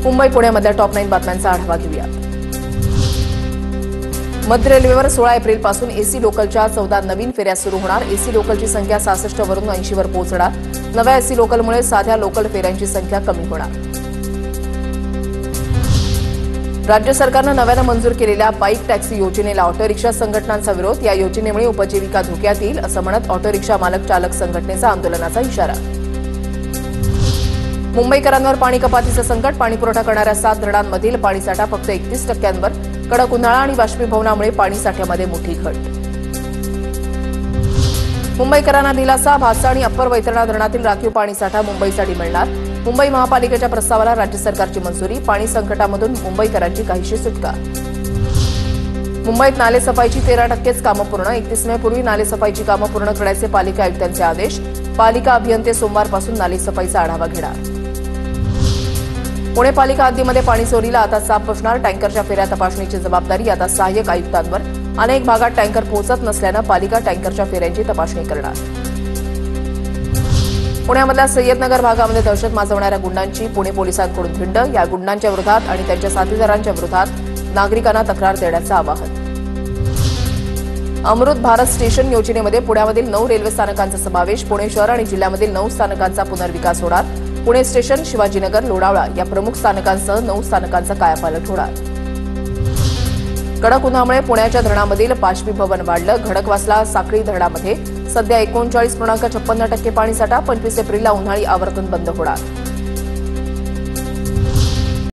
Mumbai पुण्यामधल्या top 9 बातम्यांचा आढावा घेऊया। मध्य रेल्वेवर 16 एप्रिलपासून एसी लोकलच्या 14 नवीन फेऱ्या सुरू होणार। एसी लोकलची संख्या 66 वरून 80 वर पोहोचणार। नव्या एसी लोकलमुळे साध्या लोकल फेऱ्यांची संख्या कमी होणार। राज्य सरकारनं नव्यानं मंजूर केलेल्या बाईक टॅक्सी योजनेला ऑटो रिक्षा संघटनांचा विरोध। या योजनेमुळे उपजीविका धोक्यात येईल असं म्हणत ऑटो रिक्षा मालक चालक संघटनेचा आंदोलनाचा इशारा। मुंबईकरांवर पाणी कपातीचं संकट। पाणीपुरवठा करणाऱ्या 7 धरणांमधील पाणीसाठा फक्त 31%वर। कडक उन्हाळा आणि बाष्पीभवनामुळे पाणीसाठ्यामध्ये मोठी घट। मुंबईकरांना दिलासा। भातसा आणि अप्पर वैतरणा धरणातील राखीव पाणीसाठा मुंबईसाठी मिळणार। मुंबई महापालिकेच्या प्रस्तावाला राज्य सरकारची मंजुरी। पाणी संकटामधून मुंबईकरांची काहीशी सुटका। मुंबईत नालेसफाईची 13%च कामं पूर्ण। 31 मेपूर्वी नालेसफाईची कामं पूर्ण करण्याचे पालिका आयुक्तांचे आदेश। पालिका अभियंते सोमवारपासून नालेसफाईचा आढावा घेणार। पुणे पालिका हद्दीमध्ये पाणी चोरीला आता साप बसणार। टँकरच्या फेऱ्या तपासणीची जबाबदारी आता सहाय्यक आयुक्तांवर। अनेक भागात टँकर पोहोचत नसल्यानं पालिका टँकरच्या फेऱ्यांची तपासणी करणार। पुण्यामधल्या सय्यदनगर भागामध्ये दहशत माजवणाऱ्या गुंडांची पुणे पोलिसांकडून धिंड। या गुंडांच्या विरोधात आणि त्यांच्या साथीदारांच्या विरोधात नागरिकांना तक्रार देण्याचं आवाहन। अमृत भारत स्टेशन योजनेमध्ये पुण्यामधील 9 रेल्वे स्थानकांचा समावेश। पुणे शहर आणि जिल्ह्यामधील 9 स्थानकांचा पुनर्विकास होणार। पुणे स्टेशन, शिवाजीनगर, लोणावळा या प्रमुख स्थानकांसह 9 स्थानकांचा कायापालट होणार। कडक उन्हामुळे पुण्याच्या धरणामधील बाष्पीभवन वाढलं। खडकवासला साखळी धरणामध्ये सध्या 39.56% पाणीसाठा। 25 एप्रिलला उन्हाळी आवर्तन बंद होणार।